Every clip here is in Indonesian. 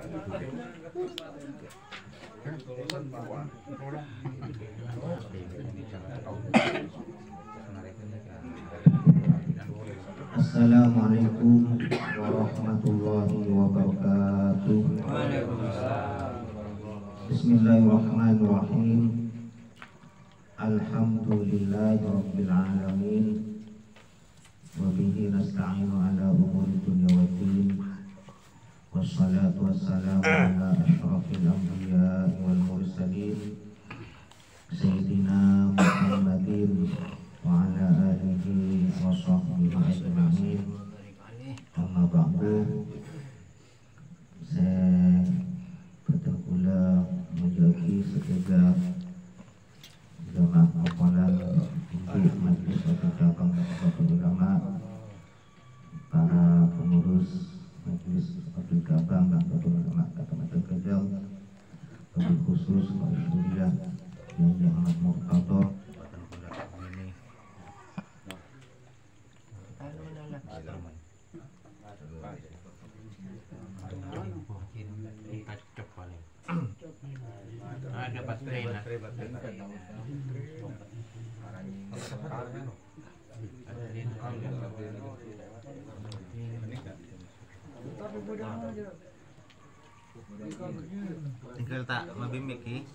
Assalamualaikum warahmatullahi wabarakatuh. Bismillahirrahmanirrahim. Alhamdulillahirabbil alamin. Wa bihi nasta'inu ala umuri dunya waddin. Wassalatu wassalamu ala asyrafil anbiya'i wal mursalin Sayyidina Muhammadin wa ala alihi wa sahbihi ajma'in. Amma ba'du. Saya berterpula menjadi sekedar jamaah hafalan untuk majlis cabang ulama, para pengurus majlis cabang dan ulama Kecamatan Kejau, lebih khusus Pak Syuriah yang Ahmad Murtado, ada baterai tinggal tak mabimiki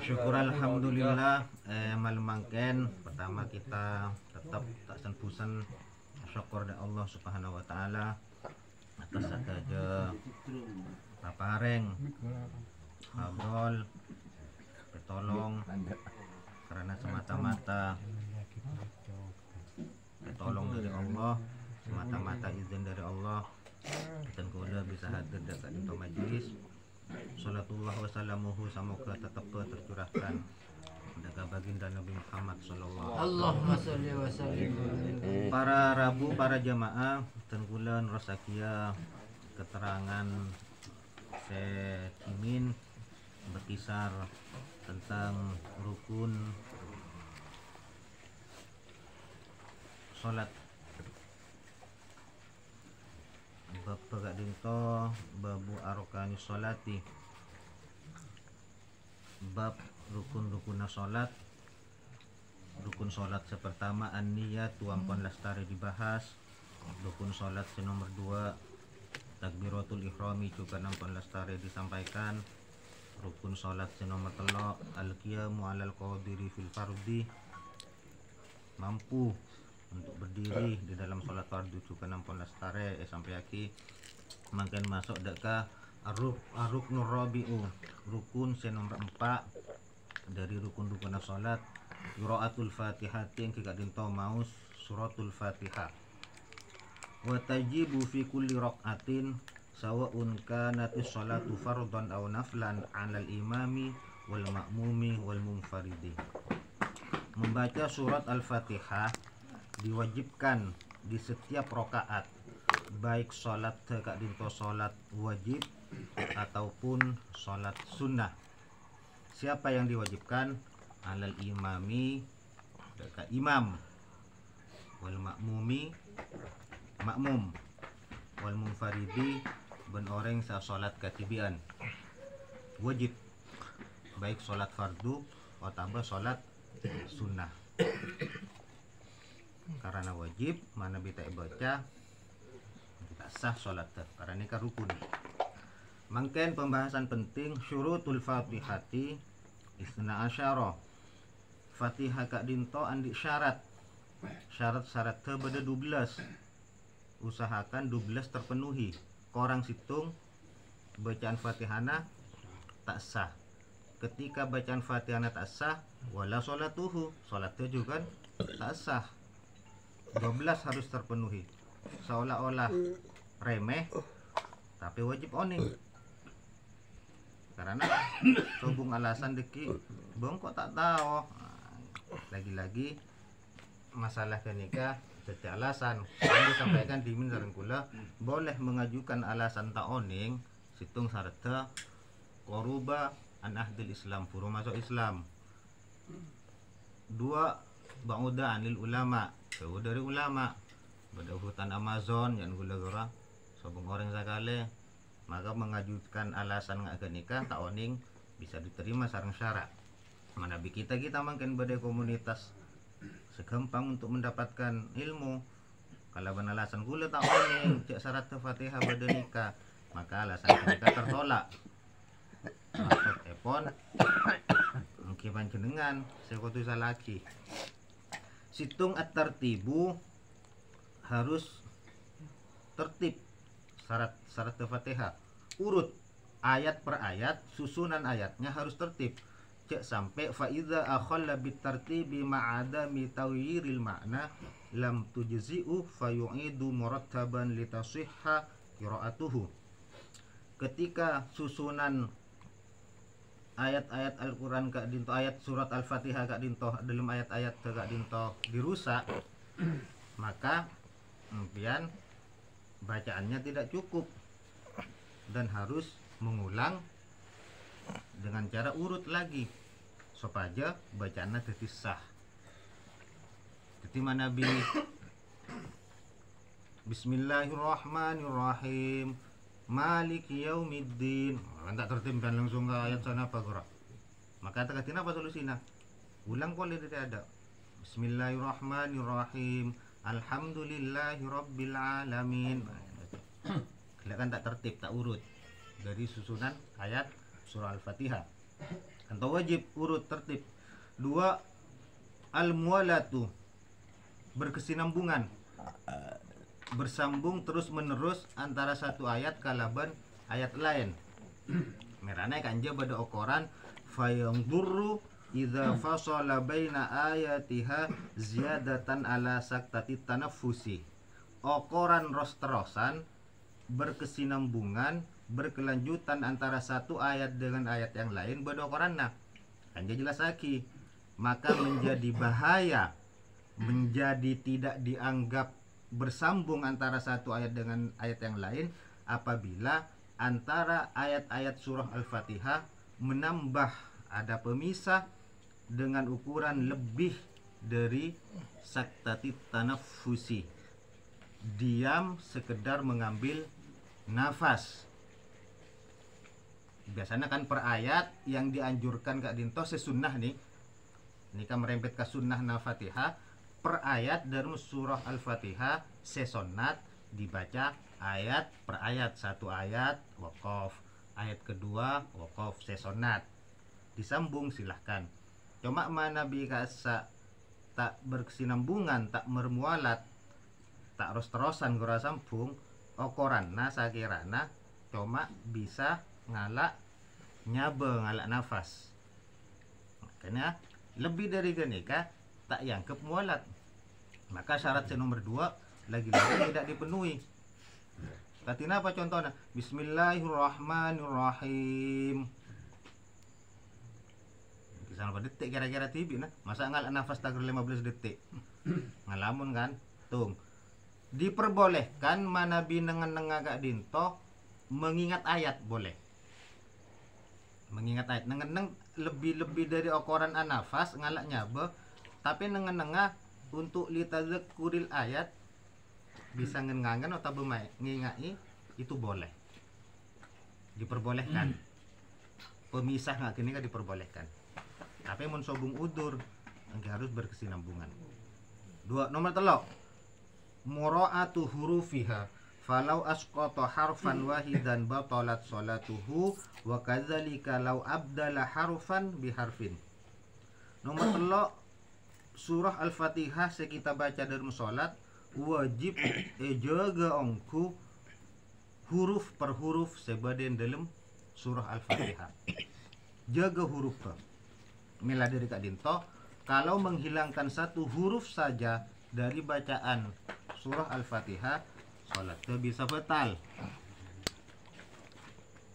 syukur alhamdulillah malemangken pertama kita tetap tak senpusan syukur dari Allah subhanahu wa ta'ala atas saja papareng ngobrol bertolong karena semata-mata bertolong dari Allah, semata-mata izin dari Allah, dan kula bisa hadir dekat di majlis. Salatullah wassalamuhu semoga tetap tercurahkan dekat baginda Nabi Muhammad sallallahu alaihi wasallam. Para rabu, para jamaah, dan kula rasakia keterangan Cimin berkisar tentang rukun sholat. Bab pegak dinto babu arkani sholati, bab rukun-rukun sholat. Rukun sholat sepertama an-niyat 18 lastari dibahas. Rukun sholat nomor 2 takbiratul ihrami juga 16 lastari disampaikan. Rukun sholat nomor 3 al-qiyamu alal qadiri fil fardi, mampu untuk berdiri di dalam sholat fardu juga 16 lastari sampai aki makin masuk deka ar-ruknur rabi'u, rukun nomor 4 dari rukun-rukun sholat qiraatul fatihati yang kita dinto maus suratul fatihah. Wa tajibu fi kulli raq'atin sawa'un kanatis sholatu fardhan aw naflan 'alal imami wal ma'mumi wal munfaridi. Membaca surat Al-Fatihah diwajibkan di setiap rakaat, baik sholat tekak dinto sholat wajib ataupun sholat sunnah. Siapa yang diwajibkan? Alal imami, dekat imam, wal ma'mumi, makmum, wal munfaridi, ben orang sa sholat katibian. Wajib baik sholat fardu atau sholat sunnah. Karena wajib mana bisa baca tidak sah sholat karena ini kan rukun. Mangken pembahasan penting syurutul fatihati isna asyara. Fatihah kak dinto andi syarat. Syarat-syarat beda 12. Usahakan 12 terpenuhi. Korang situng bacaan Fatihana tak sah. Ketika bacaan Fatihana tak sah, wala sholatuhu, sholatnya juga tak sah. 12 harus terpenuhi. Seolah-olah remeh tapi wajib oning. Karena hubung alasan deki bong kok tak tahu. Lagi-lagi masalah kenikah setiap alasan yang disampaikan di mintaran kula boleh mengajukan alasan tak oning situng sarta koruba an ahdil Islam puru masuk Islam. 2 ba'uda anil ulama, jauh dari ulama. Pada hutan Amazon yang gula-gula sobong orang sakale maka mengajukan alasan nggak ke nikah tak oning bisa diterima sarang syarat. Mana bi kita makin pada komunitas segampang untuk mendapatkan ilmu. Kalau alasan gula tak oning cek syarat Fatihah pada nikah, maka alasan nikah tertolak. Maksud epon mungkin panjenengan sekutu lagi situng at-tartibu harus tertib syarat Fatihah urut ayat per ayat, susunan ayatnya harus tertib. Cek sampai faiza akhalla bitartibi ma'adami tawyiril makna lam tujzi'u fayu'idu murattaban litasihha qira'atuhu. Ketika susunan ayat-ayat Al-Quran kak dinto, ayat surat Al-Fatihah kak dinto dalam ayat-ayat kak dinto dirusak, maka kemudian bacaannya tidak cukup dan harus mengulang dengan cara urut lagi supaya bacaannya jadi sah. Jadi mana bi Bismillahirrahmanirrahim Maliki yaumiddin, tak tertibkan langsung ke ayat sana apa gerak. Maka kata apa solusinya? Ulang boleh tidak ada. Bismillahirrahmanirrahim Alhamdulillahirabbil alamin. Kan tak tertib, tak urut dari susunan ayat surah Al-Fatihah. Atau wajib urut tertib. 2 al-muwalatu, berkesinambungan, bersambung terus menerus antara satu ayat kalaban ayat lain. Merana kanja pada ukuran fayangdurru idza fasala baina ayatiha ziyadatan ala saktati tanaffusi. Ukuran ros-terosan, berkesinambungan, berkelanjutan antara satu ayat dengan ayat yang lain pada ukuranna. Kanja jelas lagi, maka menjadi bahaya, menjadi tidak dianggap bersambung antara satu ayat dengan ayat yang lain apabila antara ayat-ayat surah Al-Fatihah menambah ada pemisah dengan ukuran lebih dari saktati tanaffusi, diam sekedar mengambil nafas. Biasanya kan per ayat yang dianjurkan kak dinto sesunnah nih, ini kan merempet ke sunnah Al-Fatihah. Per ayat dari surah Al-Fatihah sesonat dibaca ayat per ayat. Satu ayat waqaf, ayat kedua waqaf, sesonat disambung silahkan. Cuma mana bikasa tak berkesinambungan, tak mermualat, tak terus-terusan gora sambung okoranna sakirana cuma bisa ngalak ngalak nafas. Makanya lebih dari genika tak yangkep mualat. Maka syarat nomor 2 lagi-lagi tidak dipenuhi. Katina apa contohnya? Bismillahirrahmanirrahim. Kisah berapa detik kira-kira tibi nah. Masa ngalak nafas tak 15 detik. Ngalamun kan? Tung. Diperbolehkan mana binengan-nengan gak dinto mengingat ayat boleh. Mengingat ayat nengen lebih dari ukuran anafas ngalak nyabe, tapi nengen-nengan untuk litadzakuril ayat bisa ngengangan atau ngingai itu boleh, diperbolehkan. Pemisah nggak gini kan diperbolehkan, tapi mun sobung udur harus berkesinambungan. 2 nomor 3 mura'atu hurufiha falau asqata harfan wahidan batalat salatuhu wa kadzalika law abdala harfan biharfin. Nomor 3 surah Al-Fatihah kita baca dalam sholat wajib jaga ongku huruf per huruf sebaden dalam surah Al-Fatihah. Jaga huruf ke mila dari Kak Dinto, kalau menghilangkan satu huruf saja dari bacaan surah Al-Fatihah, sholat ke bisa batal.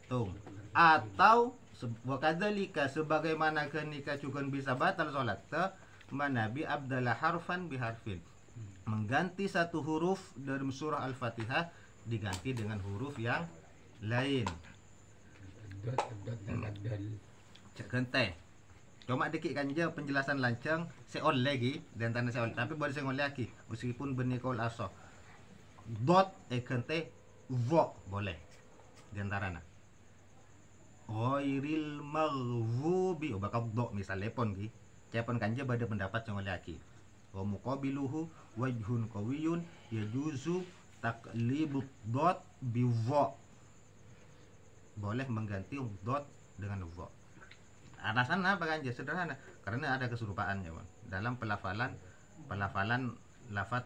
Tuh. Atau wakadzalika sebagaimana kenika juga bisa batal sholat ke manabi abdallah harfan biharfin, mengganti satu huruf dari surah Al-Fatihah diganti dengan huruf yang lain. Cekente cuma dikit kanja penjelasan lancang seol lagi dan tanda seol, tapi baru saya lagi meskipun benikol aso dot ekente vo boleh diantarana ghairil maghdubi bakal do misalnya pon ki cepon kanja pada pendapat yang oleh aki wa muqabiluhu wajhun qawiyun yajuzu taklibud dot bi dha boleh mengganti dot dengan dha. Alasan apa kan? Sederhana, karena ada keserupaan ya, Bang. Dalam pelafalan lafaz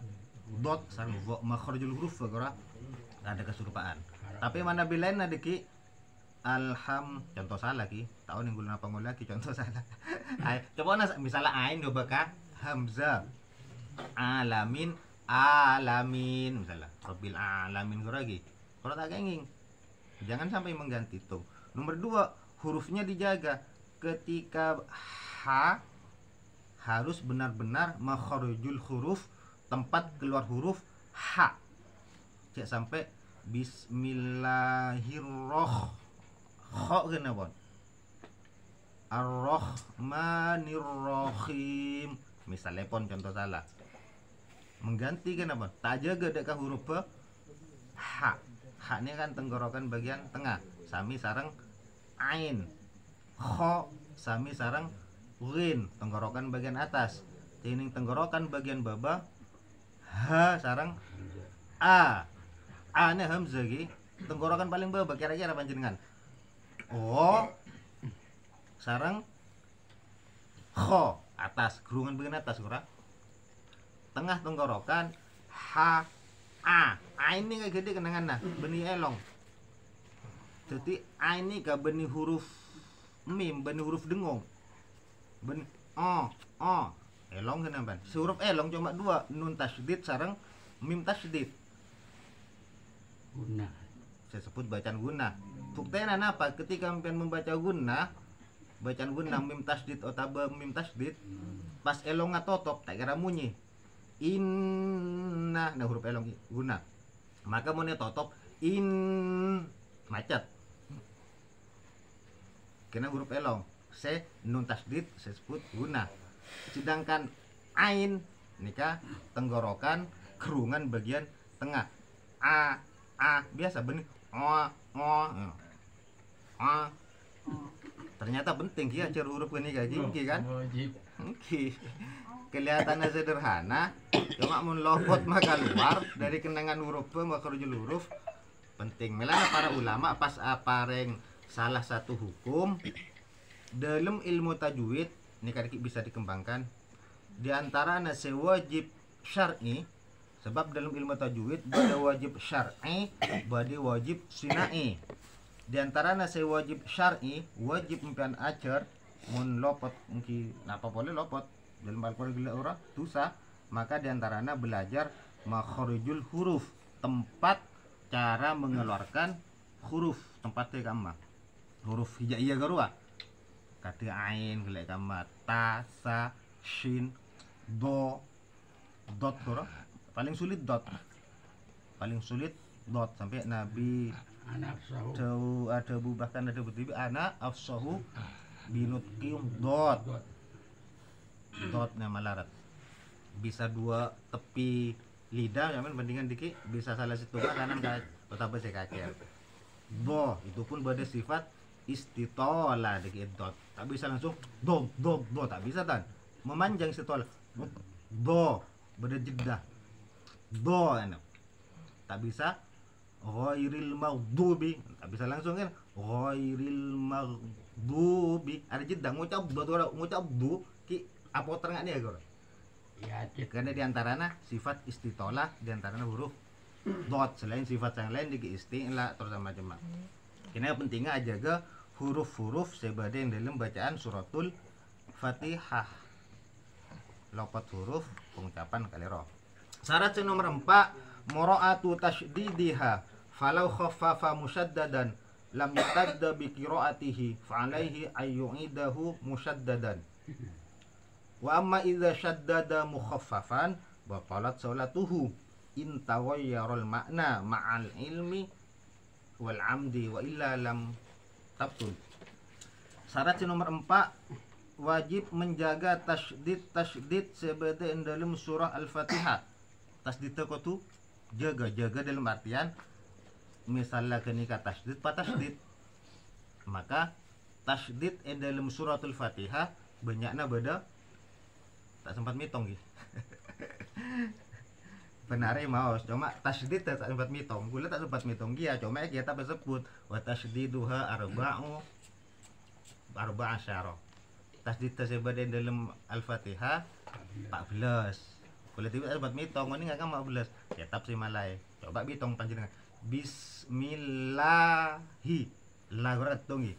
dot sareng dha makhrajul huruf ada keserupaan. Tapi mana bilain ada ki contoh salah ki, tahun yang guna pangul lagi contoh salah. Coba misalnya ain do baka hamzah alamin misalnya rabbil alamin lagi. Kalau tak kenging jangan sampai mengganti tuh. Nomor 2, hurufnya dijaga. Ketika ha harus benar-benar makharijul huruf, tempat keluar huruf ha. Cek sampai bismillahirrahmanirrahim kenapa? Ar-Rahmanir-Rahim. Misalnya pon contoh salah. Mengganti kenapa? Tak jaga dekat huruf ha. Ha ini kan tenggorokan bagian tengah. Sami sarang ain. Kho sami sarang rin, tenggorokan bagian atas. Tining tenggorokan bagian bawah. Ha sarang a. A nya hamzah ki. Tenggorokan paling bawah kira-kira panjenengan. Oh sarang kho atas, gerungan bagian atas ora. Tengah tenggorokan ha a. A ini kayak gede kenangan nah, benih elong. Jadi a ini gak benih huruf mim, benih huruf dengung. Benih elong kenapa? Huruf elong cuma 2, nun tasydid sareng mim tasydid. Guna. Saya sebut bacaan guna. Buktinya apa? Ketika sampean membaca guna, bacaan guna mim tasydid atau mim tasydid, pas elongnya totop tak kira munyi. Inna, nah huruf elong guna. Maka mau totop macet. Kena huruf elong. Se nun tasydid saya sebut guna. Sedangkan ain nikah tenggorokan kerungan bagian tengah. A biasa benih ternyata penting ya cara huruf ini kayak gini kan. Kelihatannya sederhana, cuma mun lopot maka keluar dari kenangan huruf makhrajul huruf. Penting melana para ulama pas apareng salah satu hukum dalam ilmu tajwid ini kadang bisa dikembangkan di antara nase wajib syar'i. Sebab dalam ilmu tajwid ada wajib syar'i, ada wajib sinai. Di antara nase wajib syar'i, wajib impian ajar mun lopot mungkin apa boleh lopot dalam Al-Qur'an gila ora dosa, maka di antaranya belajar makharijul huruf, tempat cara mengeluarkan huruf, tempatnya kama. Huruf hijaiyah garua. Kata ain gila kama ta sa shin do dot goro. Paling sulit dot sampai Nabi ada bahkan ada betul anak afsahu binutqium dot malarat bisa 2 tepi lidah ya bandingan dikit bisa salah satu kanan tetap saya kakel do itu pun pada sifat istitola dikit dot tak bisa langsung do tak bisa kan memanjang istitola do pada jeda do enak tak bisa ghairil maghdubi tak bisa langsung kan ghairil maghdubi ada jeda ngucap do ki apa terang dia gor ya karena diantaranya sifat istitolah diantaranya huruf dot selain sifat yang lain di istilah terus macam-macam. Ini pentingnya aja ke huruf-huruf sebada yang dalam bacaan suratul Fatihah lopot huruf pengucapan kali roh. Syarat yang nomor 4 mura'atu tashdidiha falau khaffafa musyaddadan lam yatadda bi qiraatihi fa alaihi ayyu'idahu musyaddadan. Wa amma idza syaddada mukhaffafan batalat salatuhu in taghayyarul makna ma'al ilmi wal amdi wa illa lam tabtul. Syarat yang nomor 4 wajib menjaga tasydid sebeda dalam surah Al-Fatihah. Tasydid itu jaga dalam artian misalnya kenika tasdid patasdid, maka tasdid dalam suratul Fatihah banyaknya beda tak sempat mitong gitu. Benar mau cuma tasdid tak sempat mitong, gula tak sempat mitong dia cuma kita sebut wa tasdiduha arba'a asyara. Tasdid tersebut dalam Al-Fatihah 14. Kalau tidak sempat mitong ini enggak 15. Ya tap si malai. Coba mitong panjenengan. Bismillahi la gora tongi.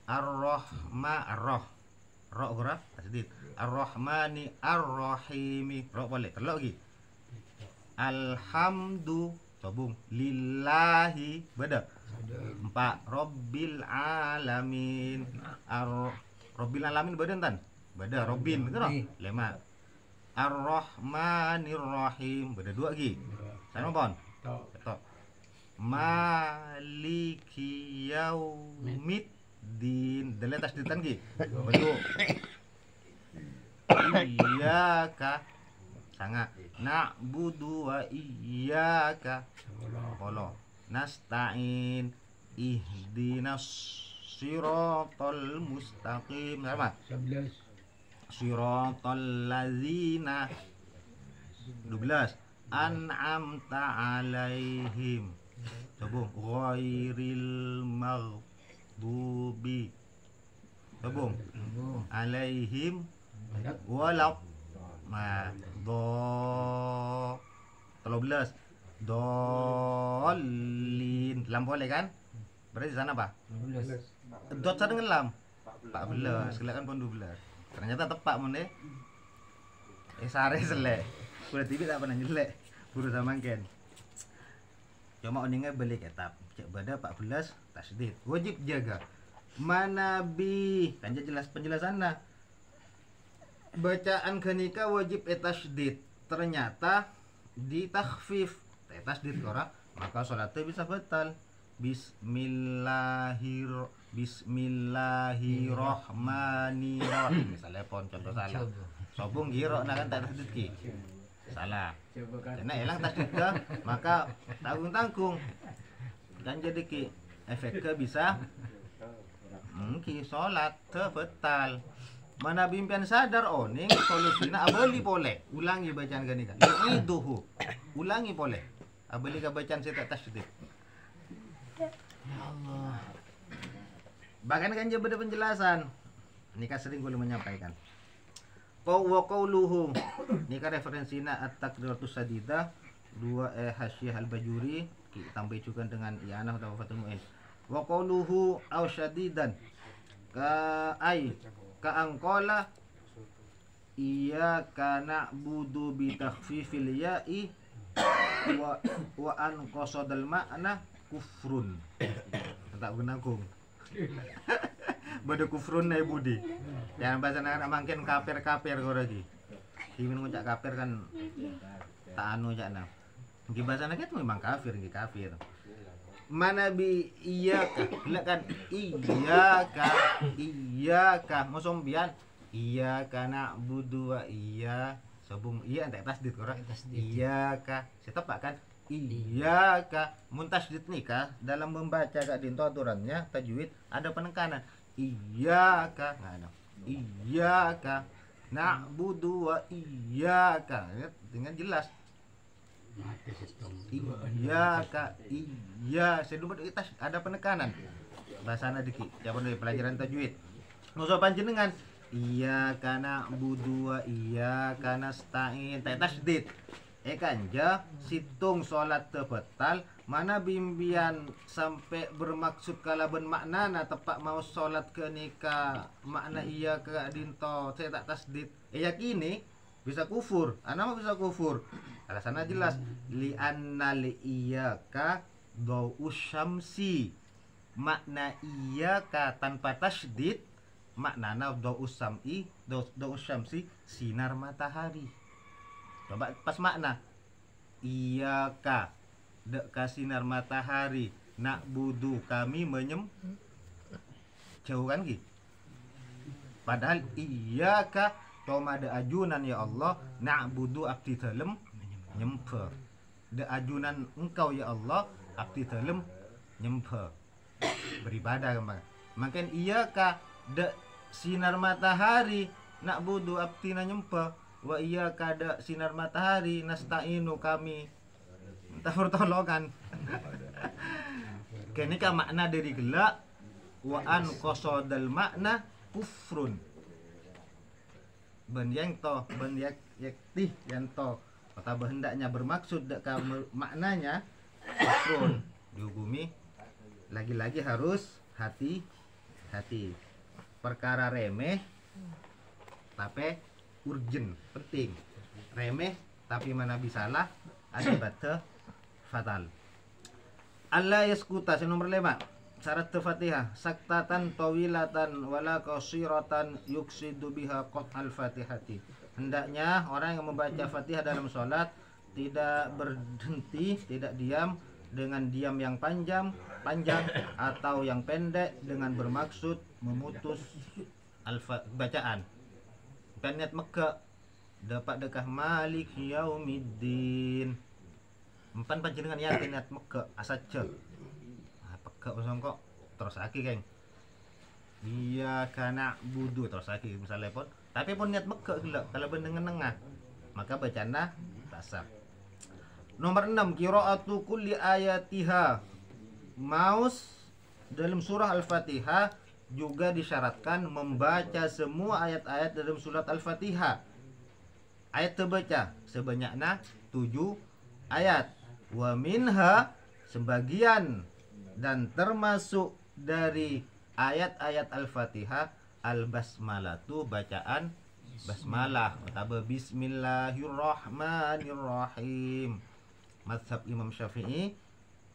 Ar-Rahma Ro gora tasdid. Ar-Rahmani Ar-Rahimi. Ro boleh terlalu lagi. Alhamdu sobung lillahi beda 4 Rabbil alamin Rabbil alamin beda tan beda Robin gitu loh 5 Ar-Rahmanir Rahim beda 2 lagi sama pon Maliki Yaumiddin dele tasdidan ki bentuk Iyyaka sangat na'budu wa iyyaka polo nasta'in ihdinas siratal mustaqim sama 11 siratal ladzina 12 an'amta alaihim coba ghairil maghdubi coba alaihim walak ma do 13 dolin lam boleh kan berarti sana apa 12 dot sana ngelam 14 kelihatan pun 12 ternyata tepat mon deh sare selek kulit TV tak pernah jelek buru sama ken cuma oningnya beli kitab cek pada 14 tasdid wajib jaga manabi kan jelas penjelasannya bacaan kenika wajib tasdid ternyata ditakhfif tasdid ora maka salatnya bisa batal bismillahirrahmanirrahim misalnya pon contoh salah sobung giro nah kan tak tasdid ki salah karena elang tasdid ke maka tanggung kan jadi ki efeknya bisa ki salat batal mana bimpian sadar oning solusina abeli boleh ulangi bacaan gani kan iduhu ulangi boleh abeli ka bacaan saya tak tasdid ya Allah bahkan kan dia beda penjelasan ini kan sering gue menyampaikan wa qauluhu ini kan referensinya at-taqdiratus sadidah 2 Hasyah al-Bajuri kita tambah juga dengan i'anah atau fatul mu'in wa qauluhu aw syadidan ka ai ka'angkola iyyaka na'budu bi takhfifil ya'i wa an qasadal ma'na kufrun tak gunagung bade kufrun na budi yang bahasa anak mangken kafir kau lagi ingin ngucap kafir kan tak anu jana nggih bahasa anak itu memang kafir nggih kafir mana bi iyyaka kan iyyaka mosombian iyyaka na'budu wa iya sabung iya entek tasdid ora iyyaka setepak kan iyyaka muntasdid nikah dalam membaca gak dinto aturannya tajwid ada penekanan iyyaka enggak ada iyyaka na'budu wa iyyaka dengan jelas iyyaka iya sedubet kita ada penekanan bahasana diki jawaban dari pelajaran tajwid musuh panjenengan iyyaka na'budu wa iyyaka nasta'in tasdid kanja situng salat tebetal mana bimbian sampai bermaksud kalaban maknana tepak mau salat kenika makna iya ke dinto saya tak tasdid yakini bisa kufur anak bisa kufur alasannya jelas li anna li iyyaka dau syamsi makna iyyaka tanpa tasdid maknana dau syamsi sinar matahari coba pas makna iyyaka dek sinar matahari nak budu kami jauh kan gitu padahal iyyaka cuma ada ajunan ya Allah nak budu abdi dalem nyemper de ajunan engkau ya Allah abdi dalem nyempe beribadah kemana. Makin iya kah de sinar matahari nak budu abtina nyempe wa iya kah de sinar matahari nasta'inu kami minta pertolongan. Kini kah makna dari gelak wa an qasodal makna kufrun ben yang to ben yakti yang to kata hendaknya bermaksud dek maknanya kufrun dihukumi. Lagi-lagi harus hati-hati. Perkara remeh tapi urgent, penting. Remeh tapi mana bisalah akibatnya fatal. Allah yaskuta nomor 5. Syarat Fatihah saktatan tawilatan wala qasiratan yuksidu biha qat'al Fatihati. Hendaknya orang yang membaca Fatihah dalam sholat tidak berhenti, tidak diam dengan diam yang panjang atau yang pendek dengan bermaksud memutus bacaan. Niat meka dapat dekah malik yaumiddin. Empan panjenengan yakin niat meka asaja. Peka usang kok terus aki keng. Iya kana budu terus aki misalnya pun. Tapi pun niat meka gelak kalau bendengan nengah maka bacana tak sah. Nomor 6 qiraatu kulli ayatiha. Maus dalam surah Al-Fatihah juga disyaratkan membaca semua ayat-ayat dalam surat Al-Fatihah. Ayat terbaca sebanyaknya 7 ayat. Wa minha sebagian dan termasuk dari ayat-ayat Al-Fatihah al-basmalatu bacaan basmalah atau bismillahirrahmanirrahim. Mazhab Imam Syafi'i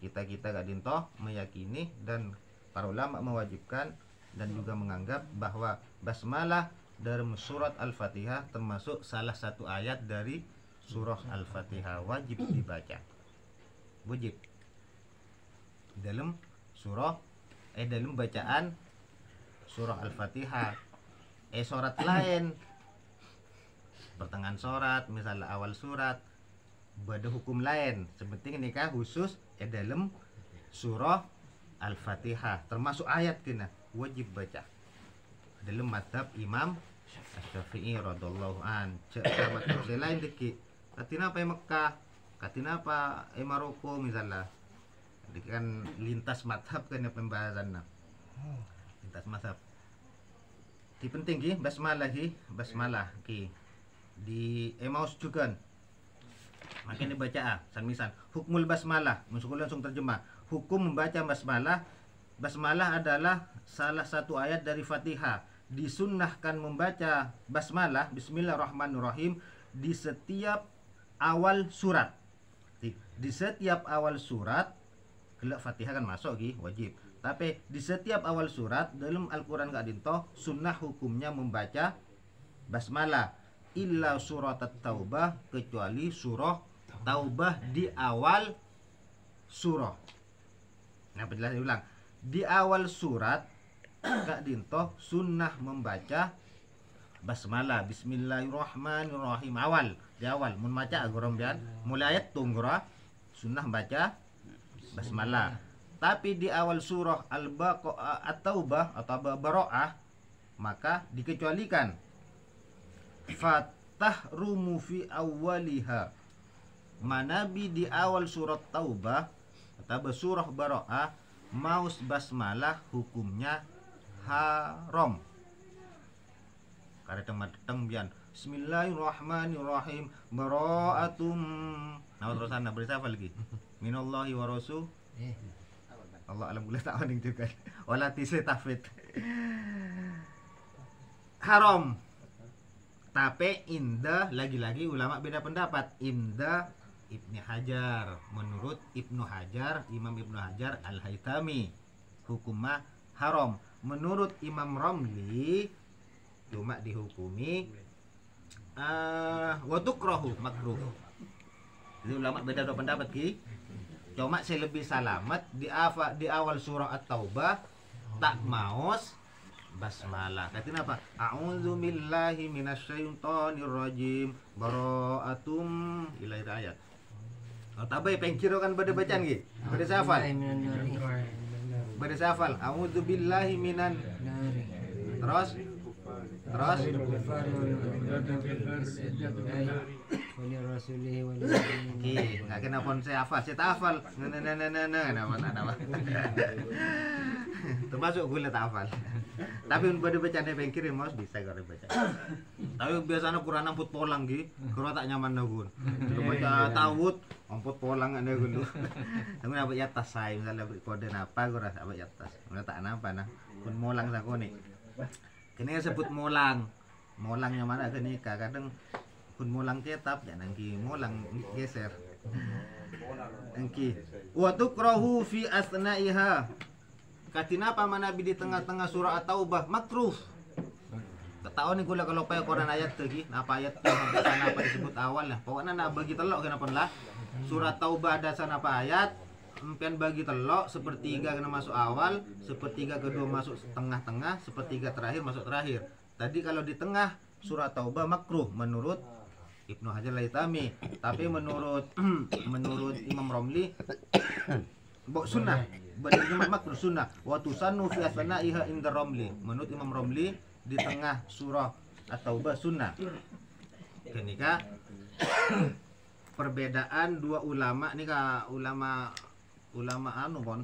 kita gak dintoh meyakini dan para ulama mewajibkan dan juga menganggap bahwa basmalah dalam surat Al-Fatihah termasuk salah satu ayat dari surah Al-Fatihah, wajib dibaca. Wajib dalam surah dalam bacaan surah Al-Fatihah. Surat lain pertengahan surat misalnya awal surat ada hukum lain. Sepenting nikah khusus dalam surah Al-Fatihah termasuk ayat kena wajib baca dalam mazhab Imam Syafi'i radhiyallahu an. Sahabat lain dikit katina apa Mekah, katina apa Maroko misalnya. Jadi kan lintas mazhab kan pembahasannya. Lintas mazhab. Di penting ki basmalah ki di Emaus juga. Makin dibaca san hukmul basmalah, masuk langsung terjemah. Hukum membaca basmalah. Basmalah adalah salah satu ayat dari Fatihah. Disunnahkan membaca basmalah bismillahirrahmanirrahim di setiap awal surat. Di setiap awal surat kelak Fatihah kan masuk ki wajib. Tapi di setiap awal surat dalam Al-Qur'an gak dintoh sunnah hukumnya membaca basmalah illa surat at-taubah kecuali surah Taubah di awal surah. Nah, penjelasan ulang. Di awal surat gak dintoh sunnah membaca basmalah bismillahirrahmanirrahim di awal mun maca agorom dan mulai ayat tunggura sunnah baca basmalah. Tapi di awal surah Al-Baqarah at-Taubah atau Bara'ah maka dikecualikan fatahrumu fi awwaliha. Manabi di awal surat Taubah atau surah Bara'ah maus basmalah hukumnya haram. Karena teng bian bismillahirrahmanirrahim bara'atum. Nah terusan bersama lagi minallahi wa rasul. Allah alam boleh tak mending juga. Wala tisle tafid. Haram. Tapi indah lagi-lagi ulama beda pendapat. Indah Ibnu Hajar, menurut Ibnu Hajar, Imam Ibnu Hajar Al-Haytami hukumnya haram. Menurut Imam Ramli cuma dihukumi wa tukrahu makruh. Jadi ulama beda pendapat ki. Cuma saya lebih salamat di awal surah At-Taubah tak maus basmalah. Katina apa? A'udzu billahi minasyaitonir rajim. Bara'atum ila ayat. Oh, tabai pengkiro kan bade bacaan ki. Bade safal. Bade safal. A'udzubillahi minan. Terus nggak kena pon saya hafal nama termasuk gue tak hafal tapi pada bacaan yang kiri mas bisa kalau baca tapi biasanya kurang amput polang gitu kurang tak nyaman nagun baca tawud amput polang ada gue dulu tapi apa ya tas saya misalnya beri kode apa gue rasa apa ya tas nggak tak napa nah pun molang saku nih kini sebut molang yang mana ke nikah kadang pun molang tetap jangan ki molang geser engki wa tukrahu fi asna'iha katina apa mana di tengah-tengah surah at-taubah makruh ketahuan nih gula kalau pakai Quran ayat lagi apa ayat sampai sana apa disebut awal lah pokoknya nak bagi telok kenapa lah surah taubah ada sana apa ayat empian bagi telok sepertiga kena masuk awal sepertiga kedua masuk tengah-tengah sepertiga terakhir masuk terakhir tadi kalau di tengah surah taubah makruh menurut Ibnu Hajar al-Haytami tapi menurut Imam Romli sunnah benar makruh sunnah wa tusannu fi asna'iha inda Romli menurut Imam Romli di tengah surah at-taubah sunnah kenika perbedaan dua ulama nih kak ulama anu pon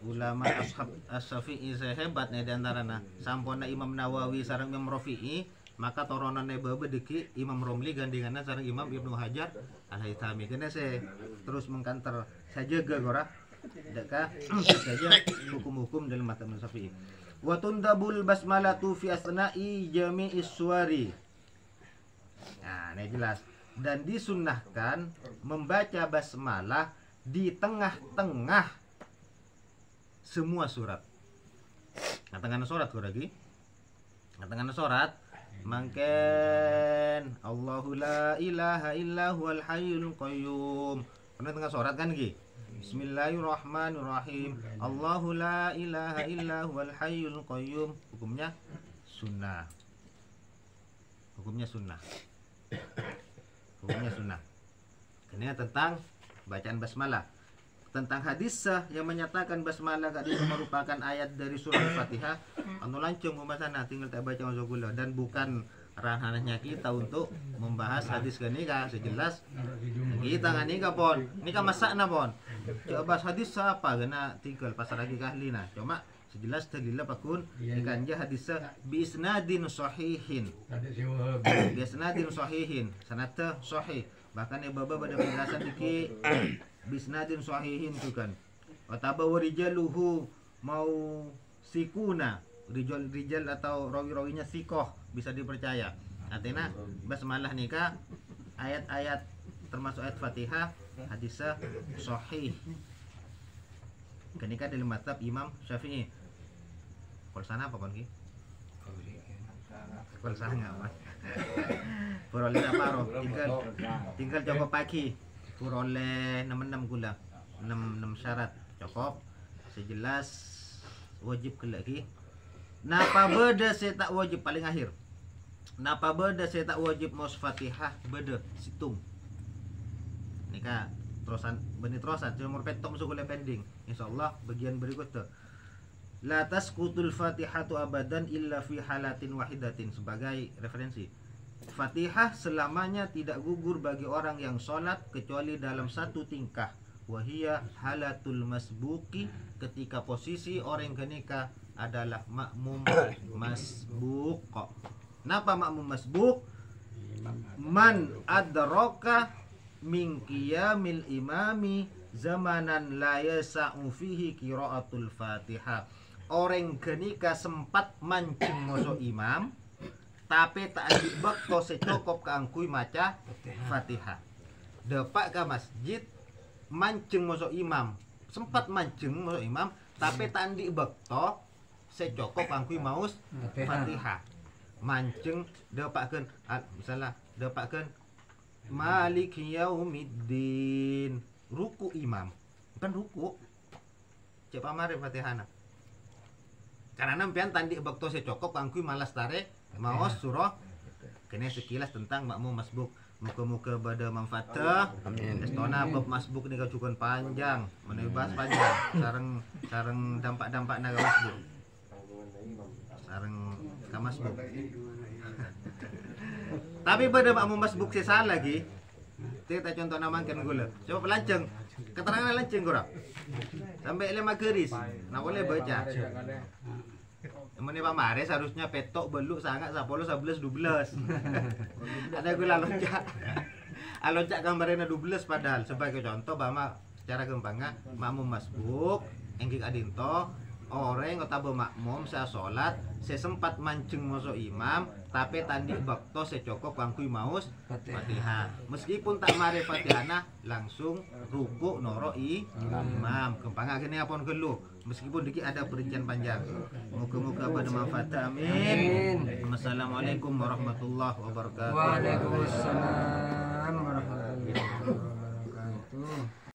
ulama ashab as-Syafi'i hebat nih diantaranya sampona Imam Nawawi sareng Imam Rafi'i maka toronannya baba deki Imam Romli gandingannya sareng Imam Ibnu Hajar al-Haytami kena saya terus mengkanter saya jaga gora deka saja hukum-hukum dalam mata Imam Syafi'i wa tundabul basmalatu fi asna'i jami'is suwari nah ini jelas dan disunnahkan membaca basmalah di tengah-tengah semua surat tengah surat gua lagi tengah surat mangken Allahu la ilaha illa huwal hayyul qayyum pernah tengah surat kan ki Bismillahirrahmanirrahim Allahu la ilaha illa huwal hayyul qayyum hukumnya sunnah ini tentang bacaan basmalah tentang hadis yang menyatakan basmalah itu merupakan ayat dari surah Al-Fatihah anu lancung pembahasan tinggal tak baca masuk gula dan bukan ranahnya kita untuk membahas hadis ke nikah sejelas kita nggak nikah pon nikah masakna pon coba bahas hadis apa kena tinggal pasar lagi kahlina cuma sejelas dalilnya pakun nikahnya hadis bi isnadin sahihin sanadnya sahih bahkan ya baba pada penjelasan diki bisnadin sahihin itu kan wataba warijaluhu mau sikuna rijal atau rawi-rawinya sikoh bisa dipercaya artinya basmalah nikah ayat-ayat termasuk ayat Fatihah hadisnya sahih kenika dalam mazhab Imam Syafi'i kalau sana apa kon ki kalau sana nggak mas peroleh apa roh tinggal coba pagi peroleh 66 gula 6 syarat cukup sejelas wajib ke lagi napa beda saya tak wajib paling akhir napa beda saya tak wajib mos Fatihah beda situng nikah terusan benih terusan cuma petok masuk oleh pending insyaallah bagian berikutnya la tasqutul Fatihatu abadan illa fi halatin wahidatin sebagai referensi Fatihah selamanya tidak gugur bagi orang yang sholat kecuali dalam satu tingkah wahia halatul masbuki ketika posisi orang kenika adalah makmum masbuk kenapa makmum masbuk man adraka min qiyamil imami zamanan la yasa'u fihi qiraatul Fatihah orang kenika sempat mancing masuk imam tapi tak ada bakto secokop keangkui maca Fatihah depak ke masjid mancing masuk imam sempat mancing masuk imam tapi tak ada bakto secokop keangkui maus Fatihah mancing depakkan misalnya depakkan Malik Yaumiddin ruku imam kan ruku cek pamare Fatihana karena nampian tandi bakto secokop keangkui malas tarik maos surah kena sekilas tentang makmum masbuk Muka-muka pada manfaatnya. Amin. Estona bab masbuk ni kau cukup panjang, menebas panjang. Sarang dampak-dampak naga masbuk. Sarang kamasbuk. Tapi pada makmu masbuk sesal lagi. Kita contoh namakan gula. Coba pelanceng. Keterangan lanceng kurang. Sampai 5 garis. Nak boleh baca. Ini Pak Mares harusnya petok beluk sangat 10 11 12. Ada gula loncat. Loncat gambarnya 12 padahal sebagai contoh bahwa secara gampangnya makmum masbuk engking adinto orang atau makmum saya sholat saya sempat mancing masuk imam tapi tandi bakto saya cokok kangkui maus Fatihah meskipun tak mari Fatihah langsung ruku noroi imam gampang gini apa gelu meskipun dikit ada perincian panjang. Moga-moga pada manfaat. Amin. Assalamualaikum warahmatullahi wabarakatuh. Waalaikumsalam warahmatullahi wabarakatuh.